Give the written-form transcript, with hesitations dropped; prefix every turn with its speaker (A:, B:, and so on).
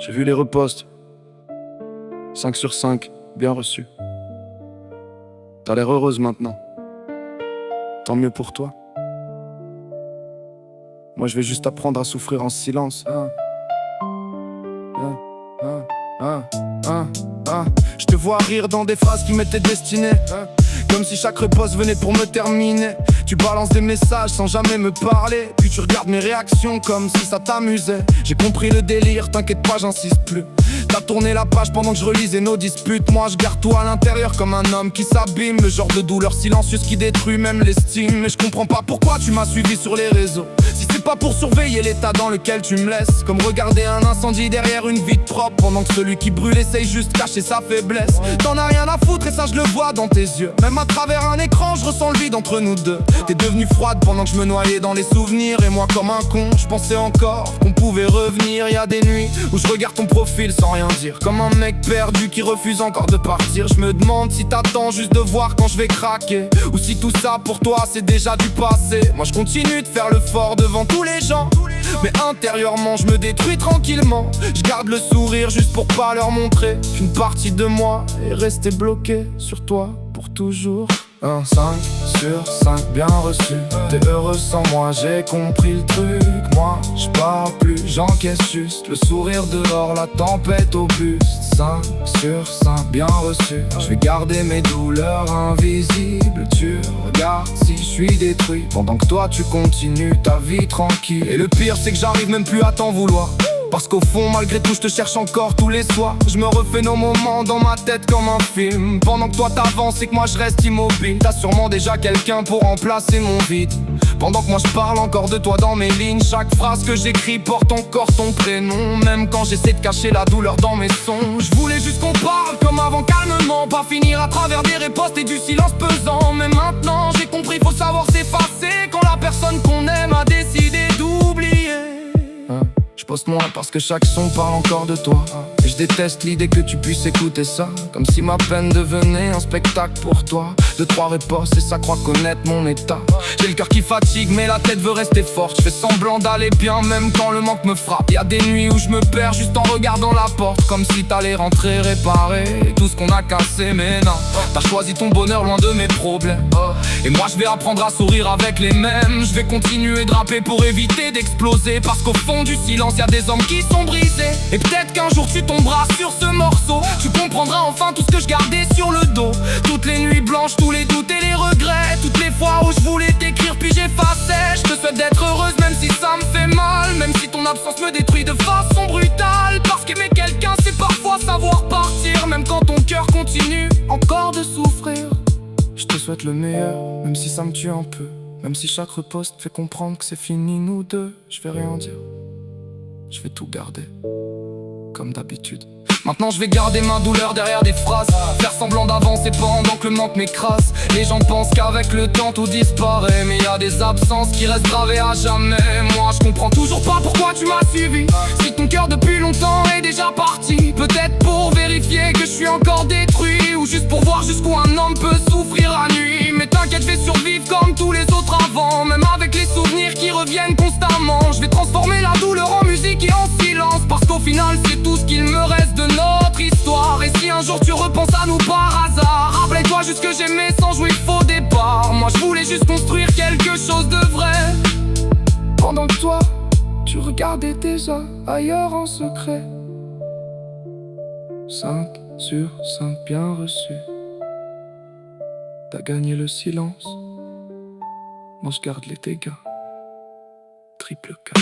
A: J'ai vu les reposts. 5 sur 5, bien reçu. T'as l'air heureuse maintenant. Tant mieux pour toi. Moi je vais juste apprendre à souffrir en silence. Je te vois rire dans des phrases qui m'étaient destinées, comme si chaque repost venait pour me terminer. Tu balances des messages sans jamais me parler, puis tu regardes mes réactions comme si ça t'amusait. J'ai compris le délire, t'inquiète pas, j'insiste plus. T'as tourné la page pendant que je relisais nos disputes. Moi je garde tout à l'intérieur comme un homme qui s'abîme. Le genre de douleur silencieuse qui détruit même l'estime. Mais je comprends pas pourquoi tu m'as suivi sur les réseaux, si c'est pas pour surveiller l'état dans lequel tu me laisses. Comme regarder un incendie derrière une vitre propre, pendant que celui qui brûle essaye juste de cacher sa faiblesse. T'en as rien à foutre et ça je le vois dans tes yeux. Même à travers un écran je ressens le vide entre nous deux. T'es devenue froide pendant que je me noyais dans les souvenirs. Et moi comme un con, je pensais encore qu'on pouvait revenir. Y a des nuits où je regarde ton profil sans rien dire, comme un mec perdu qui refuse encore de partir. Je me demande si t'attends juste de voir quand je vais craquer, ou si tout ça pour toi c'est déjà du passé. Moi je continue de faire le fort devant tous les gens, mais intérieurement je me détruis tranquillement. Je garde le sourire juste pour pas leur montrer qu'une partie de moi est restée bloquée sur toi pour toujours. Un 5 sur 5 bien reçu. T'es heureux sans moi, j'ai compris le truc. Moi, je parle plus, j'encaisse juste. Le sourire dehors, la tempête au buste. 5 sur 5 bien reçu. Je vais garder mes douleurs invisibles. Tu regardes si je suis détruit, pendant que toi tu continues ta vie tranquille. Et le pire c'est que j'arrive même plus à t'en vouloir, parce qu'au fond, malgré tout, je te cherche encore tous les soirs. Je me refais nos moments dans ma tête comme un film, pendant que toi t'avances et que moi je reste immobile. T'as sûrement déjà quelqu'un pour remplacer mon vide, pendant que moi je parle encore de toi dans mes lignes. Chaque phrase que j'écris porte encore ton prénom, même quand j'essaie de cacher la douleur dans mes sons. Je voulais juste qu'on parle comme avant calmement, pas finir à travers des répostes et du silence pesant. Mais maintenant j'ai compris, faut savoir s'effacer quand la personne qu'on aime a décidé d'oublier. Je poste moins parce que chaque son parle encore de toi, et je déteste l'idée que tu puisses écouter ça, comme si ma peine devenait un spectacle pour toi. 2-3 réponses et ça croit connaître mon état. J'ai le cœur qui fatigue mais la tête veut rester forte. Je fais semblant d'aller bien même quand le manque me frappe. Y'a des nuits où je me perds juste en regardant la porte, comme si t'allais rentrer réparer tout ce qu'on a cassé. Mais non, t'as choisi ton bonheur loin de mes problèmes, et moi je vais apprendre à sourire avec les mêmes. Je vais continuer de rapper pour éviter d'exploser, parce qu'au fond du silence y'a des hommes qui sont brisés. Et peut-être qu'un jour tu tomberas sur ce morceau, tu comprendras enfin tout ce que je gardais sur le dos. Toutes les nuits blanches, tous les doutes et les regrets, toutes les fois où je voulais t'écrire puis j'effaçais. Je te souhaite d'être heureuse même si ça me fait mal, même si ton absence me détruit de façon brutale. Parce qu'aimer quelqu'un c'est parfois savoir partir, même quand ton cœur continue encore de souffrir. Je te souhaite le meilleur, même si ça me tue un peu, même si chaque repost fait comprendre que c'est fini nous deux. Je vais rien dire, je vais tout garder, comme d'habitude. Maintenant je vais garder ma douleur derrière des phrases, faire semblant d'avancer pendant que le manque m'écrase. Les gens pensent qu'avec le temps tout disparaît, mais y a des absences qui restent gravées à jamais. Moi je comprends toujours pas pourquoi tu m'as suivi, si ton cœur depuis longtemps est déjà parti. Peut-être pour vérifier que je suis encore détruit, ou juste pour voir jusqu'où un homme peut souffrir à nuit. Mais t'inquiète, je vais survivre comme tous les autres avant, même avec les souvenirs qui reviennent constamment. Je vais transformer la douleur en musique et en silence, parce qu'au final c'est tout ce qu'il me reste de notre histoire. Et si un jour tu repenses à nous par hasard, rappelle-toi juste que j'aimais sans jouer faux départ. Moi je voulais juste construire quelque chose de vrai, pendant que toi tu regardais déjà ailleurs en secret. 5 sur 5 bien reçu. T'as gagné le silence, moi je garde les dégâts. Triple K.